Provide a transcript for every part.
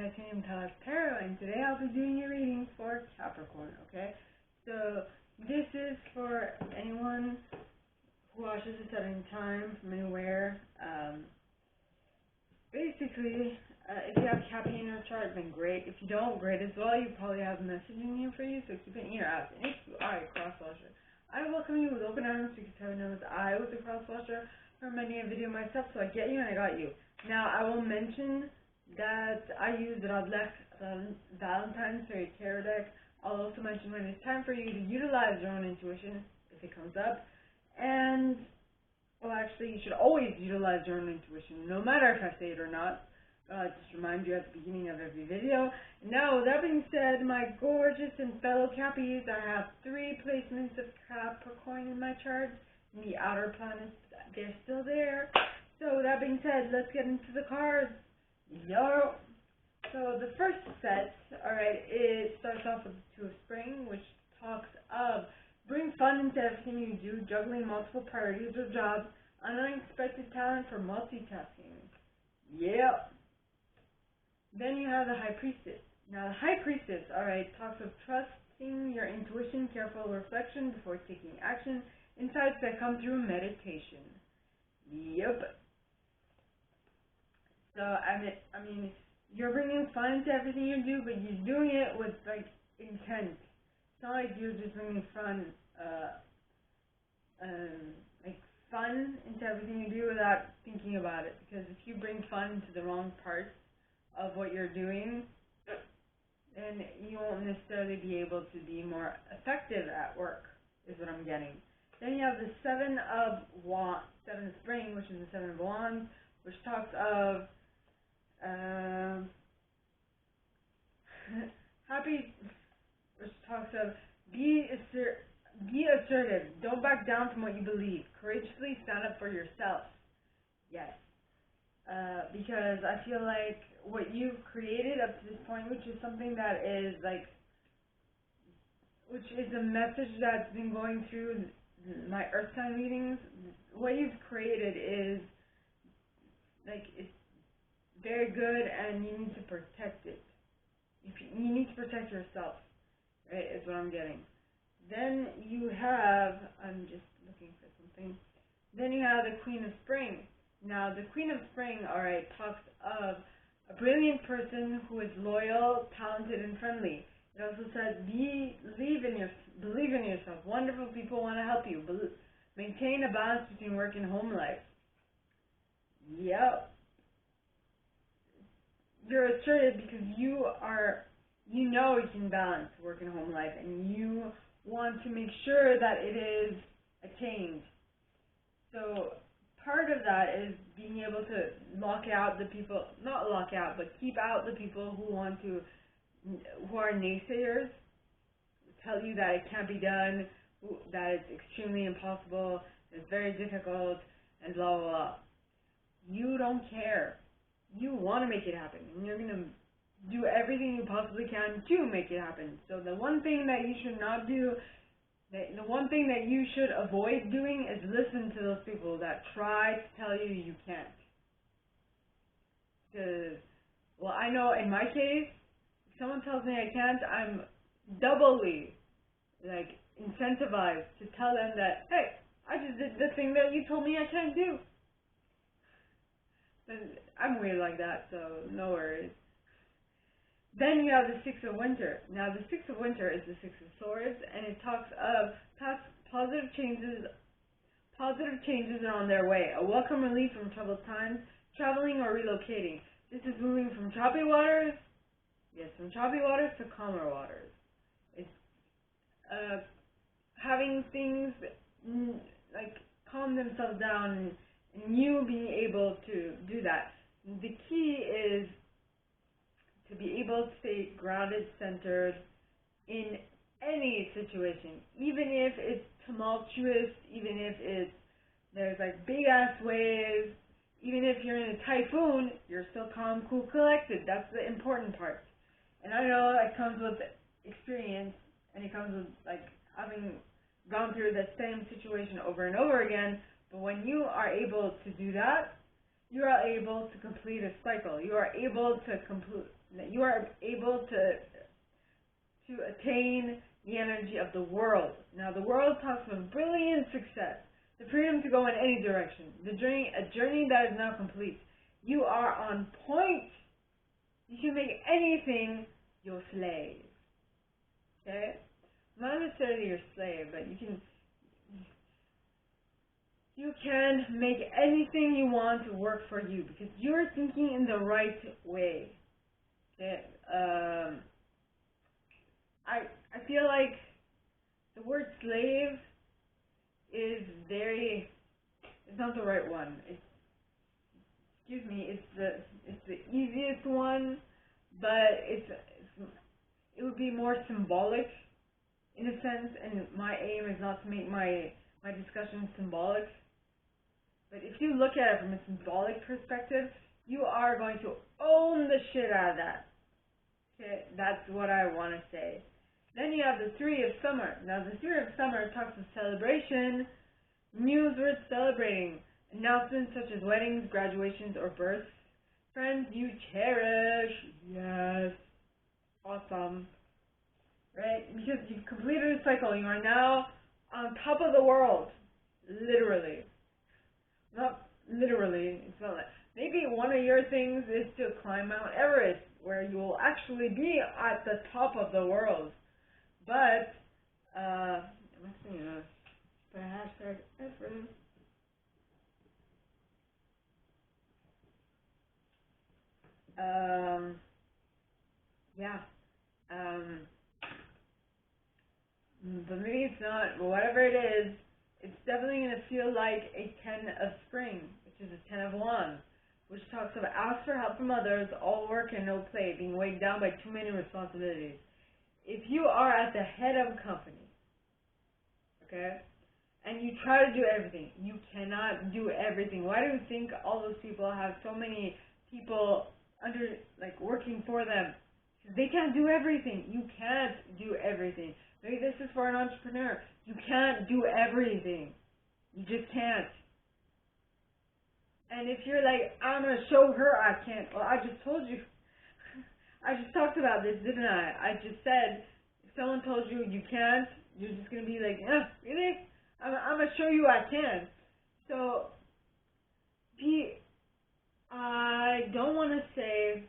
Titanium Talk Tarot, and today I'll be doing a reading for Capricorn, okay? So, this is for anyone who watches this at any time, from anywhere. Basically, if you have Cappy in your chart, then great. If you don't, great as well. You probably have a message in here for you, so keep an ear out. And if you are a cross-watcher, I welcome you with open arms because heaven knows I was a cross-watcher for many a video myself, so I get you and I got you. Now, I will mention that I use Radleigh Valentine fairy tarot deck. I'll also mention when it's time for you to utilize your own intuition, if it comes up. And, well, actually, you should always utilize your own intuition, no matter if I say it or not. Just remind you at the beginning of every video. Now, that being said, my gorgeous and fellow Cappies, I have 3 placements of Capricorn in my chart. And the outer planets, they're still there. So, that being said, let's get into the cards. Yo! So, the first set, alright, it starts off with the Two of Spring, which talks of bring fun into everything you do, juggling multiple priorities or jobs, an unexpected talent for multitasking. Yep! Then you have the High Priestess. Now, the High Priestess, alright, talks of trusting your intuition, careful reflection before taking action, insights that come through meditation. Yep. So, I mean, you're bringing fun into everything you do, but you're doing it with, like, intent. It's not like you're just bringing fun, fun into everything you do without thinking about it. Because if you bring fun into the wrong parts of what you're doing, then you won't necessarily be able to be more effective at work, is what I'm getting. Then you have the Seven of Spring, which is the Seven of Wands, which talks of which talks of be assertive, don't back down from what you believe, courageously stand up for yourself. Yes, because I feel like what you've created up to this point, which is something that is which is a message that's been going through my Earth sign readings, what you've created is it's very good, and you need to protect it. You need to protect yourself, right, is what I'm getting. Then you have, I'm just looking for something. Then you have the Queen of Spring. Now, the Queen of Spring, alright, talks of a brilliant person who is loyal, talented, and friendly. It also says, believe in yourself. Wonderful people want to help you. Maintain a balance between work and home life. Yep. You're assertive because you know you can balance work and home life, and you want to make sure that it is attained. So part of that is being able to lock out the people, not lock out, but keep out the people who are naysayers, tell you that it can't be done, that it's extremely impossible, it's very difficult, and blah, blah, blah. You don't care. You want to make it happen, and you're going to do everything you possibly can to make it happen. So the one thing that you should not do, the one thing that you should avoid doing is listen to those people that try to tell you you can't. Because, well, I know in my case, if someone tells me I can't, I'm doubly, incentivized to tell them that, hey, I just did the thing that you told me I can't do. I'm weird like that, so no worries. Then you have the Six of Winter. Now, the Six of Winter is the Six of Swords, and it talks of positive changes. Positive changes are on their way. A welcome relief from troubled times, traveling or relocating. This is moving from choppy waters, from choppy waters to calmer waters. It's having things calm themselves down, and you being able to do that. The key is to be able to stay grounded, centered in any situation, even if it's tumultuous, even if there's big ass waves, even if you're in a typhoon, you're still calm, cool, collected. That's the important part. And I know it comes with experience, and it comes with having gone through the same situation over and over again. But when you are able to do that, you are able to complete a cycle. You are able to attain the energy of the world. Now, the world talks of brilliant success, the freedom to go in any direction, a journey that is now complete. You are on point. You can make anything your slave. Okay? Not necessarily your slave, but you can make anything you want to work for you because you're thinking in the right way. Okay? I feel like the word slave is it's not the right one. It's the easiest one, but it would be more symbolic in a sense, and my aim is not to make my discussion symbolic. But if you look at it from a symbolic perspective, you are going to own the shit out of that. Okay, that's what I want to say. Then you have the Three of Summer. Now, the Three of Summer talks of celebration, news worth celebrating, announcements such as weddings, graduations, or births, friends you cherish. Yes, awesome. Right? Because you've completed a cycle. You are now on top of the world. Literally. Not literally. It's not like, maybe one of your things is to climb Mount Everest, where you will actually be at the top of the world. But, I'm actually going to put a hashtag Everest. Yeah. But maybe it's not. Whatever it is, it's definitely going to feel like a 10 of spring, which is a 10 of wands, which talks of ask for help from others, all work and no play, being weighed down by too many responsibilities. If you are at the head of a company, okay, and you try to do everything, you cannot do everything. Why do you think all those people have so many people under, like, working for them? Because they can't do everything. You can't do everything. Maybe this is for an entrepreneur. You can't do everything. You just can't. And if you're like, I'm going to show her I can't. Well, I just told you. I just talked about this, didn't I? I just said, if someone told you you can't, you're just going to be like, really? I'm going to show you I can. So, I don't want to say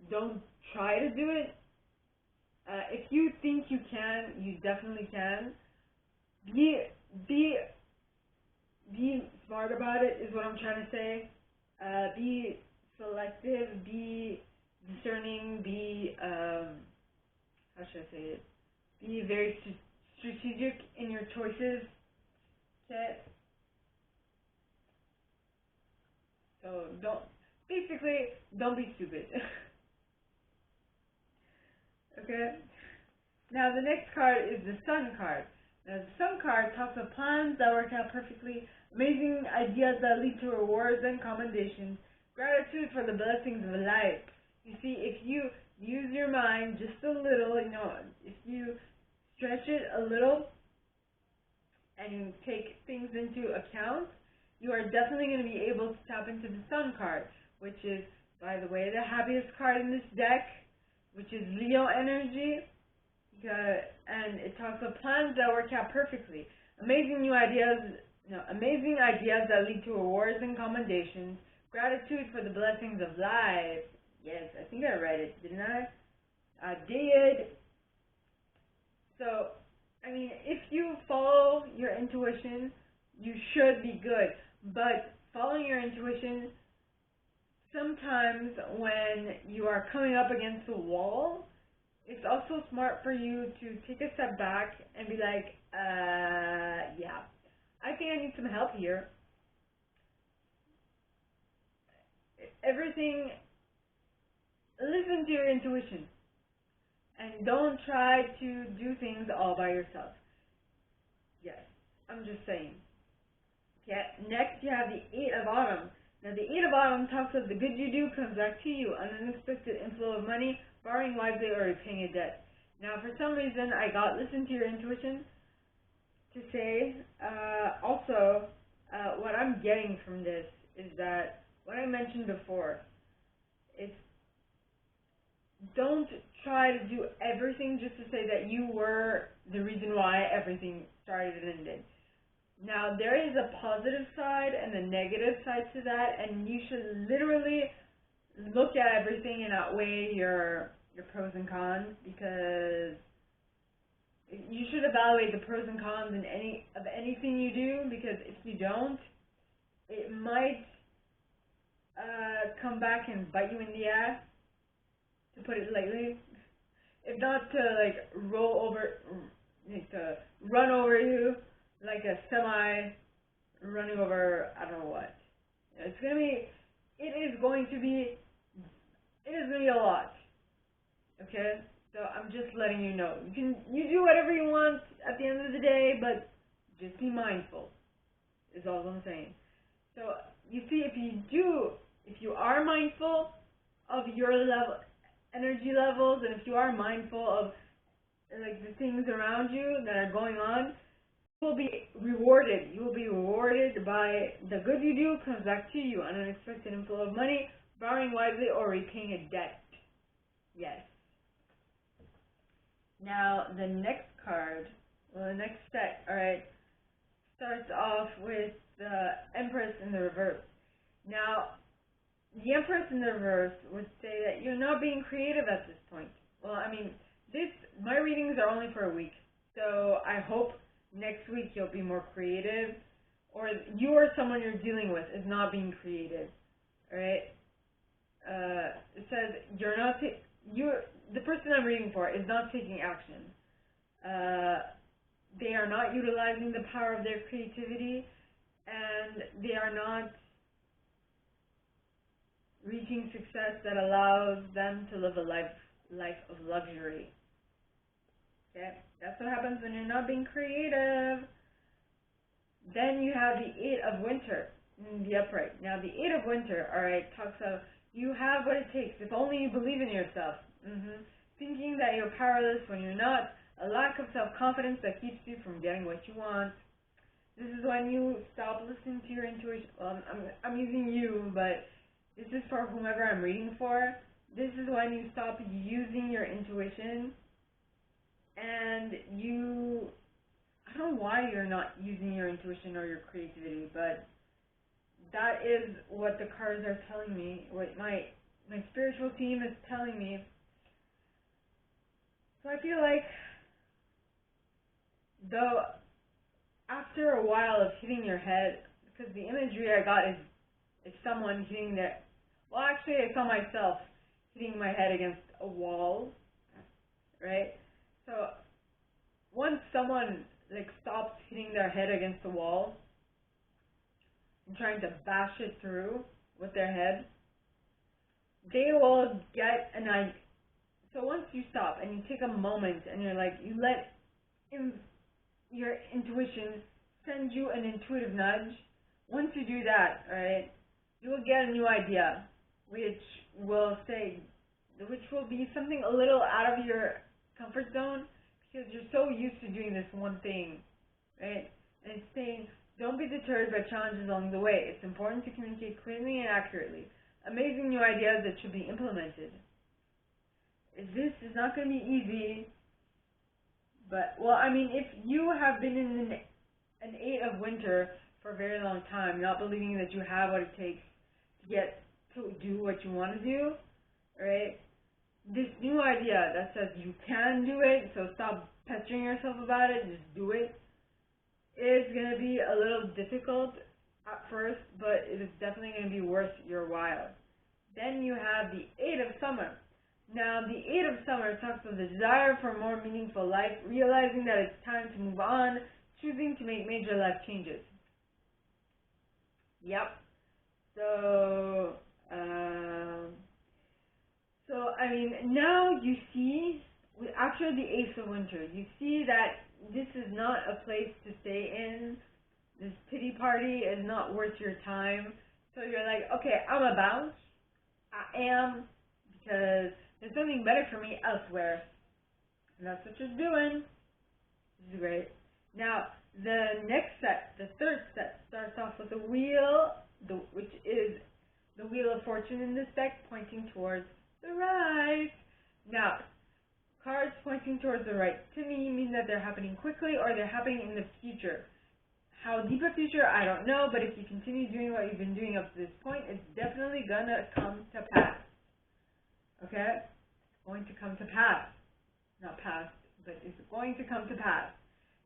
don't try to do it. If you think you can, you definitely can. Be smart about it is what I'm trying to say. Be selective, be discerning, be, how should I say it? Be very strategic in your choices. Okay? So don't be stupid. Okay? Now the next card is the Sun card. Now the Sun card talks of plans that work out perfectly, amazing ideas that lead to rewards and commendations, gratitude for the blessings of life. You see, if you use your mind just a little, if you stretch it a little and you take things into account, you are definitely going to be able to tap into the Sun card, which is, by the way, the happiest card in this deck, which is Leo energy. And it talks of plans that work out perfectly, amazing ideas that lead to rewards and commendations, gratitude for the blessings of life. Yes, I think I read it, didn't I? I did. So, I mean, if you follow your intuition, you should be good. But following your intuition, sometimes when you are coming up against a wall, it's also smart for you to take a step back and be like, yeah, I think I need some help here. Listen to your intuition. And don't try to do things all by yourself. Yes, I'm just saying. Okay, next you have the Eight of Autumn. Now the Eight of Autumn talks of the good you do comes back to you, an unexpected inflow of money, borrowing wisely, or repaying a debt. Now for some reason I got listen to your intuition to say, also, what I'm getting from this is that what I mentioned before, it's don't try to do everything just to say that you were the reason why everything started and ended. Now, there is a positive side and a negative side to that, and you should literally look at everything and outweigh your pros and cons, because you should evaluate the pros and cons in anything you do, because if you don't, it might come back and bite you in the ass, to put it lightly. If not to run over you like a semi running over I don't know what. It is going to be a lot. Okay? So I'm just letting you know. You do whatever you want at the end of the day, but just be mindful, is all I'm saying. So you see, if you are mindful of your energy levels, and if you are mindful of the things around you that are going on, you will be rewarded. You will be rewarded by the good you do comes back to you, an unexpected inflow of money, borrowing wisely, or repaying a debt. Yes. Now the next card, the next set, alright, starts off with the Empress in the reverse. Now, the Empress in the reverse would say that you're not being creative at this point. Well, I mean, my readings are only for a week, so I hope next week you'll be more creative, or you or someone you're dealing with is not being creative. Alright? It says the person I'm reading for is not taking action. They are not utilizing the power of their creativity, and they are not reaching success that allows them to live a life of luxury. Okay? That's what happens when you're not being creative. Then you have the Eight of Winter in the upright. Now, the Eight of Winter, alright, talks of you have what it takes, if only you believe in yourself. Thinking that you're powerless when you're not, a lack of self-confidence that keeps you from getting what you want. This is when you stop listening to your intuition. Well, I'm using you, but this is for whomever I'm reading for. This is when you stop using your intuition, and I don't know why you're not using your intuition or your creativity, but that is what the cards are telling me, what my spiritual team is telling me. So I feel like, though, after a while of hitting your head, because the imagery I got is someone hitting actually I saw myself hitting my head against a wall, right? So once someone stops hitting their head against the wall and trying to bash it through with their head, they will get an idea. So once you stop and you take a moment and you let your intuition send you an intuitive nudge, once you do that, right, you will get a new idea, which will be something a little out of your comfort zone, because you're so used to doing this one thing, right? And it's saying, don't be deterred by challenges along the way. It's important to communicate clearly and accurately. Amazing new ideas that should be implemented. This is not going to be easy, but, well, I mean, if you have been in an Eight of Winter for a very long time, not believing that you have what it takes to do what you want to do, right? This new idea that says you can do it, so stop pestering yourself about it, just do it, is going to be a little difficult at first, but it is definitely going to be worth your while. Then you have the Eight of Summer. Now, the Eight of Summer talks of the desire for a more meaningful life, realizing that it's time to move on, choosing to make major life changes. Yep. So I mean, now you see, after the Ace of Winter, you see that this is not a place to stay in. This pity party is not worth your time. So you're like, okay, I'm a bounce. I am, because there's something better for me elsewhere. And that's what you're doing. This is great. Now, the next set, the third set, starts off with the Wheel, which is the Wheel of Fortune in this deck pointing towards the right. Now, cards pointing towards the right to me mean that they're happening quickly or they're happening in the future. How deep a future, I don't know, but if you continue doing what you've been doing up to this point, it's definitely gonna come to pass. Okay? It's going to come to pass. Not past, but it's going to come to pass.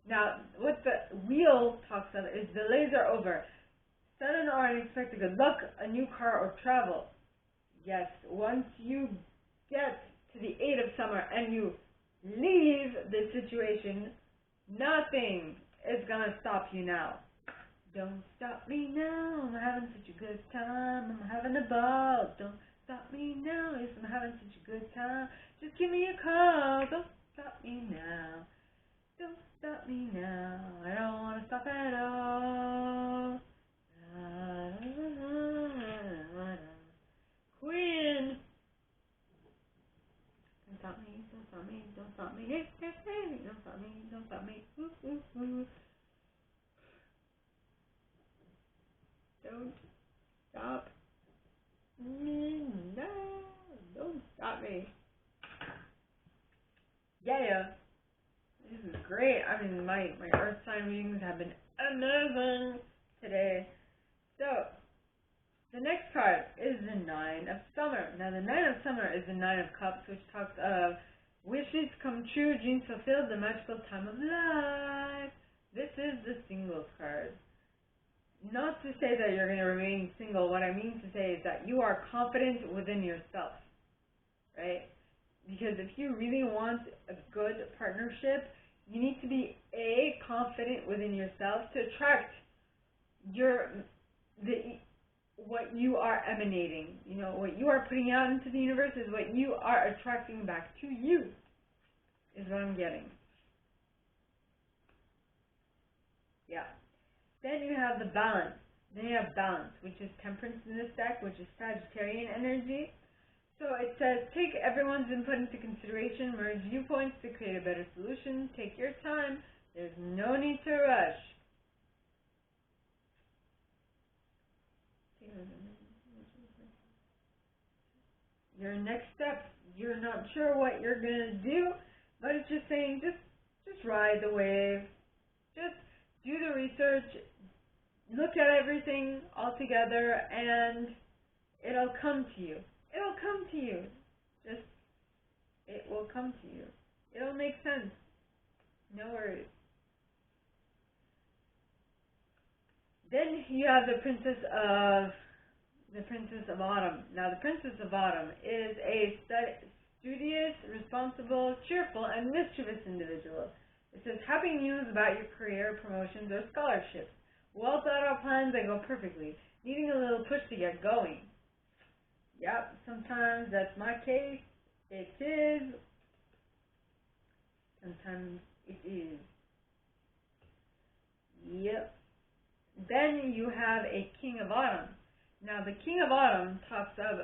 Now, what the wheel talks of is delays are over. Sudden or unexpected good luck, a new car or travel. Yes, once you get to the 8 of summer and you leave the situation, nothing is going to stop you now. Don't stop me now, I'm having such a good time, I'm having a ball. Don't stop me now, yes, I'm having such a good time. Just give me a call, don't stop me now. Don't stop me now, I don't want to stop at all. Queen! Don't stop me, don't stop me, don't stop me, hey, hey, hey, don't stop me, don't stop me, ooh, ooh, ooh. Don't stop me, no, don't stop me. Yeah, this is great. I mean, my earth sign readings have been amazing today. So, the next card is the 9 of Summer. Now, the 9 of Summer is the 9 of Cups, which talks of wishes come true, dreams fulfilled, the magical time of life. This is the singles card. Not to say that you're going to remain single. What I mean to say is that you are confident within yourself, right? Because if you really want a good partnership, you need to be confident within yourself to attract what you are emanating. You know, what you are putting out into the universe is what you are attracting back to you, is what I'm getting. Yeah. Then you have the balance. Then you have balance, which is temperance in this deck, which is Sagittarian energy. So it says, take everyone's input into consideration, merge viewpoints to create a better solution, take your time, there's no need to rush. Your next steps, you're not sure what you're going to do, but it's just saying, just ride the wave, just do the research, look at everything all together, and it'll come to you. It'll come to you. It will come to you. It'll make sense. No worries. Then you have the Princess of Autumn. Now, the Princess of Autumn is a studious, responsible, cheerful, and mischievous individual. It says, happy news about your career, promotions, or scholarships. Well thought out plans that go perfectly. Needing a little push to get going. Yep, sometimes that's my case. It is. Sometimes it is. Yep. Then you have a King of Autumn. Now, the King of Autumn talks of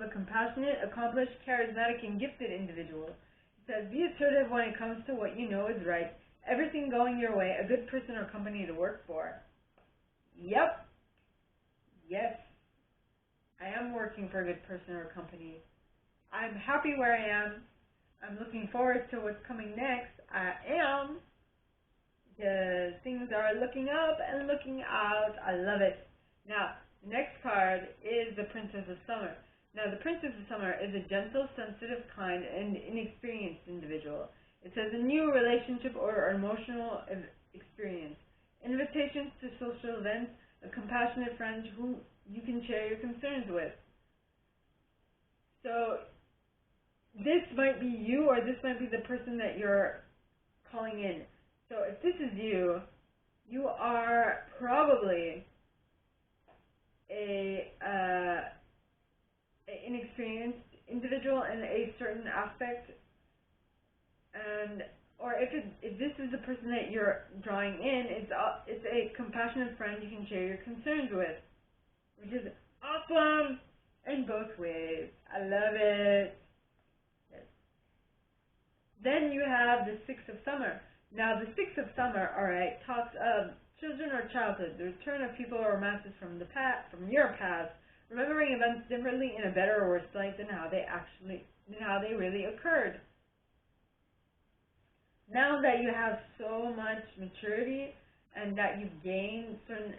a compassionate, accomplished, charismatic, and gifted individual. It says, be assertive when it comes to what you know is right. Everything going your way, a good person or company to work for. Yep. Yes. I am working for a good person or company. I'm happy where I am. I'm looking forward to what's coming next. I am. The things are looking up and looking out. I love it. Now, the next card is the Princess of Summer. Now, the Princess of Summer is a gentle, sensitive, kind, and inexperienced individual. It says a new relationship or emotional experience. Invitations to social events, a compassionate friend who you can share your concerns with. So, this might be you, or this might be the person that you're calling in. So, if this is you, you are probably an inexperienced individual in a certain aspect, or if this is the person that you're drawing in, it's a compassionate friend you can share your concerns with, which is awesome in both ways. I love it. Yes. Then you have the Six of Summer. Now, the Six of Summer, talks of children or childhood, the return of people or romances from your past, remembering events differently in a better or worse light than how they really occurred. Now that you have so much maturity and that you've gained certain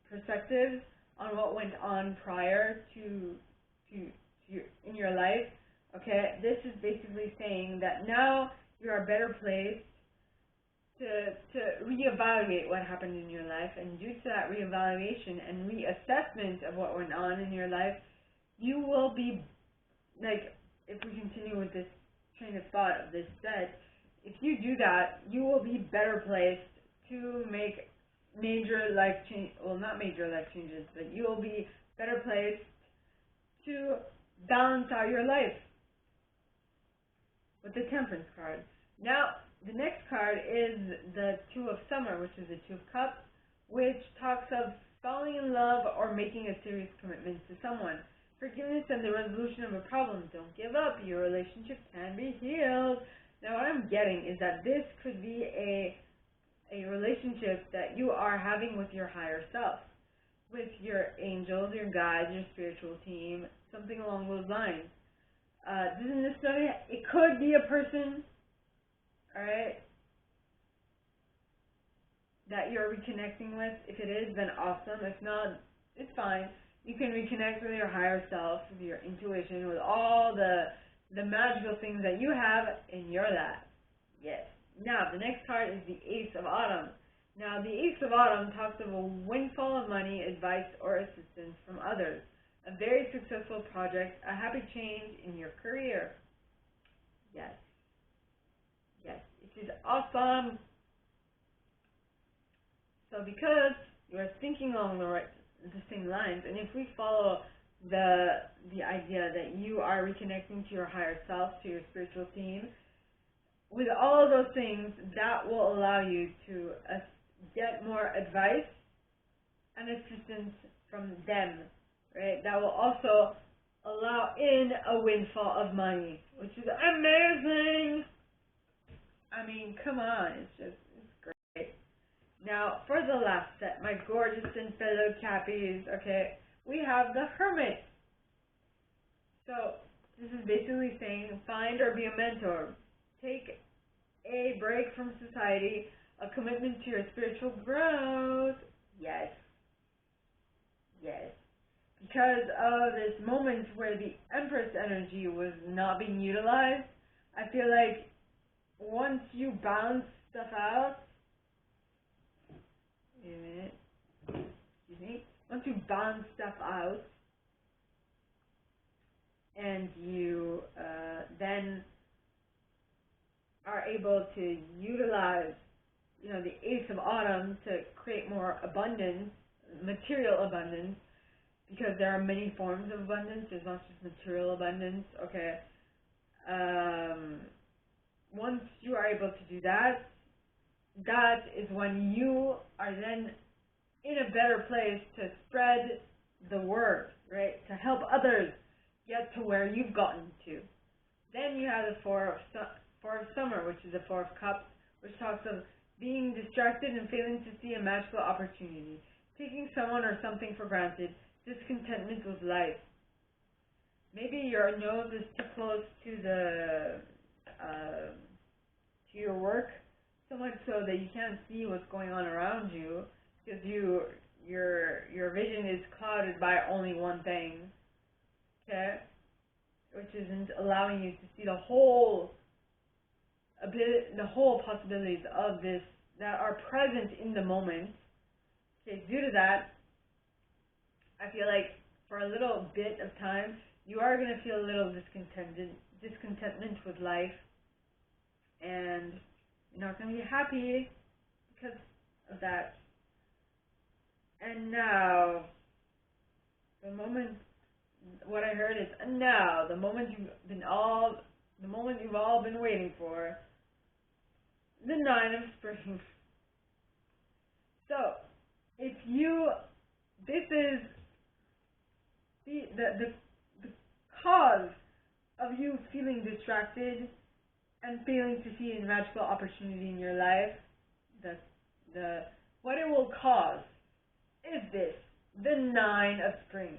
perspectives on what went on prior to in your life, okay, this is basically saying that now you are better placed to reevaluate what happened in your life, and due to that reevaluation and reassessment of what went on in your life, you will be, like, if we continue with this train of thought of this set, if you do that, you will be better placed to make major life change, well, not major life changes, but you will be better placed to balance out your life with the Temperance card. Now, the next card is the Two of Summer, which is the Two of Cups, which talks of falling in love or making a serious commitment to someone. Forgiveness and the resolution of a problem. Don't give up. Your relationship can be healed. Now, what I'm getting is that this could be a relationship that you are having with your higher self, with your angels, your guides, your spiritual team, something along those lines. Doesn't necessarily, it could be a person, alright, that you're reconnecting with. If it is, then awesome. If not, it's fine. You can reconnect with your higher self, with your intuition, with all the magical things that you have in your life. Yes. Now, the next card is the Ace of Autumn. Now, the Ace of Autumn talks of a windfall of money, advice, or assistance from others. A very successful project, a happy change in your career. Yes. Yes. It is awesome. So because you are thinking along the same lines, and if we follow the idea that you are reconnecting to your higher self, to your spiritual team, with all of those things, that will allow you to get more advice and assistance from them, right? That will also allow in a windfall of money, which is amazing. I mean, come on, it's great. Now, for the last set, my gorgeous and fellow Cappies, okay, we have the Hermit. So, this is basically saying, find or be a mentor. Take a break from society, a commitment to your spiritual growth. Yes. Yes. Because of this moment where the Empress energy was not being utilized, I feel like once you balance stuff out, wait a minute, excuse me, once you balance stuff out, and you then are able to utilize, the Ace of Autumn to create more abundance, material abundance, because there are many forms of abundance. There's not just material abundance, okay? Once you are able to do that, that is when you are then in a better place to spread the word, right? To help others get to where you've gotten to. Then you have the Four of Summer, which is the Four of Cups, which talks of being distracted and failing to see a magical opportunity, taking someone or something for granted, discontentment with life. Maybe your nose is too close to to your work, so much so that you can't see what's going on around you, because your vision is clouded by only one thing, okay, which isn't allowing you to see the whole possibilities of this that are present in the moment. Okay, due to that, I feel like for a little bit of time, you are going to feel a little discontentment with life, and you're not going to be happy because of that. And now, what I heard is, and now, the moment you've all been waiting for, the Nine of Spring. So, this is the cause of you feeling distracted and failing to see a magical opportunity in your life. What it will cause is this, the Nine of Spring.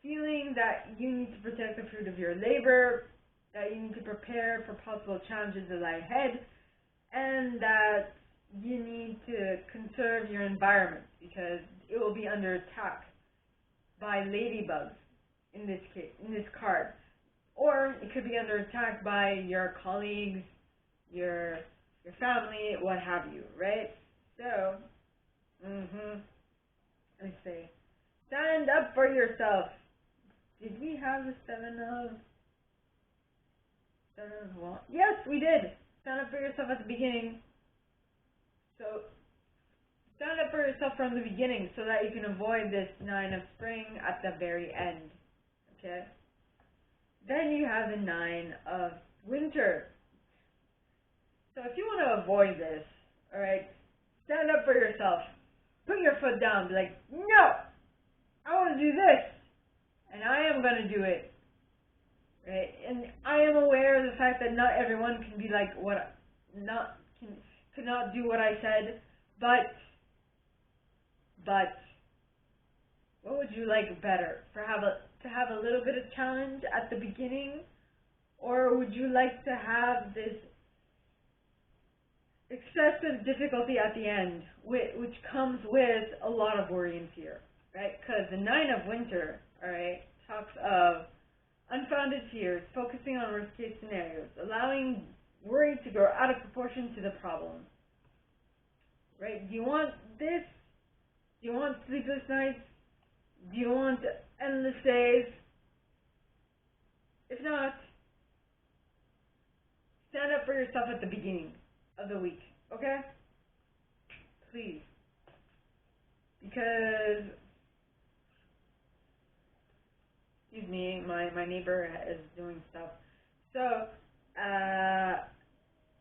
feeling that you need to protect the fruit of your labor, that you need to prepare for possible challenges that lie ahead, and that you need to conserve your environment because it will be under attack by ladybugs in this case, in this card. Or it could be under attack by your colleagues, your family, what have you, right? So, let's say, stand up for yourself. Did we have the seven of wands? Yes, we did. Stand up for yourself at the beginning. So, stand up for yourself from the beginning so that you can avoid this 9 of spring at the very end. Okay? Then you have the 9 of winter. So if you want to avoid this, alright, stand up for yourself. Put your foot down. Be like, no! I want to do this! And I am going to do it. Right? And I am aware of the fact that not everyone can be like could not do what I said, but what would you like better? To have a little bit of challenge at the beginning, or would you like to have this excessive difficulty at the end, which comes with a lot of worry and fear, right? Because the 9 of winter, all right, talks of unfounded fears, focusing on worst-case scenarios, allowing worry to grow out of proportion to the problem, right? Do you want this? Do you want sleepless nights? Do you want endless days? If not, stand up for yourself at the beginning of the week, okay? Please. Because, excuse me, my neighbor is doing stuff. So,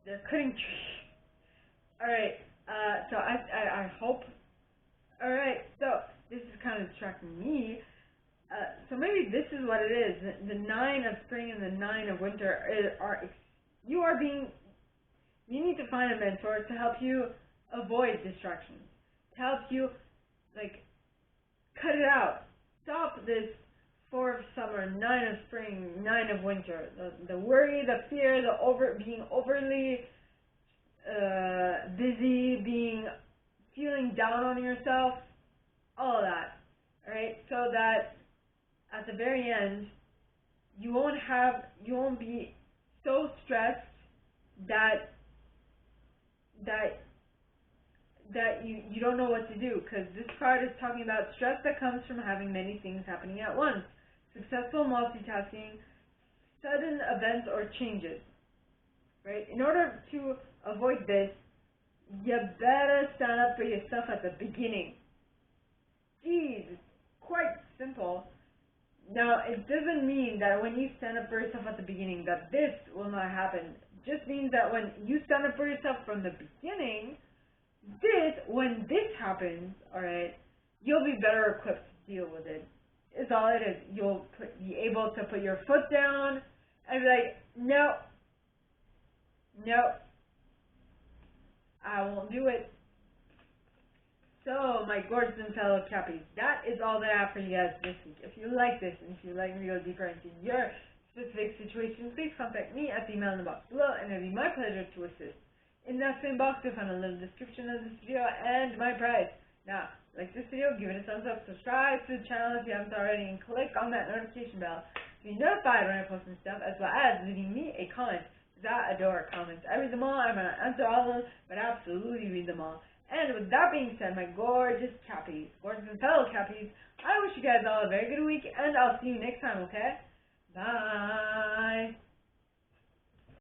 they're cutting trees. Alright, so I hope, alright, so this is kind of distracting me. So maybe this is what it is. The 9 of spring and the 9 of winter you need to find a mentor to help you avoid distractions, to help you, like, cut it out. Stop this 4 of summer, 9 of spring, 9 of winter. The worry, the fear, being overly busy, feeling down on yourself, all of that. Alright? So that at the very end, you won't be so stressed that you don't know what to do, because this card is talking about stress that comes from having many things happening at once, successful multitasking, sudden events or changes, right? In order to avoid this, you better stand up for yourself at the beginning. Geez, it's quite simple. Now, it doesn't mean that when you stand up for yourself at the beginning that this will not happen. It just means that when you stand up for yourself from the beginning, when this happens, alright, you'll be better equipped to deal with it. Is all it is. You'll be able to put your foot down and be like, no, I won't do it. So, my gorgeous and fellow Cappies, that is all that I have for you guys this week. If you like this, and if you'd like me to go deeper into your specific situation, please contact me at the email in the box below, and it'll be my pleasure to assist. In that same box, you'll find a little description of this video and my price. Now, like this video, give it a thumbs up, subscribe to the channel if you haven't already, and click on that notification bell to be notified when I post new stuff, as well as leaving me a comment, because I adore comments. I read them all, I'm going to answer all of them, but I absolutely read them all. And with that being said, my gorgeous Cappies, gorgeous and fellow Cappies, I wish you guys all a very good week, and I'll see you next time, okay? Bye!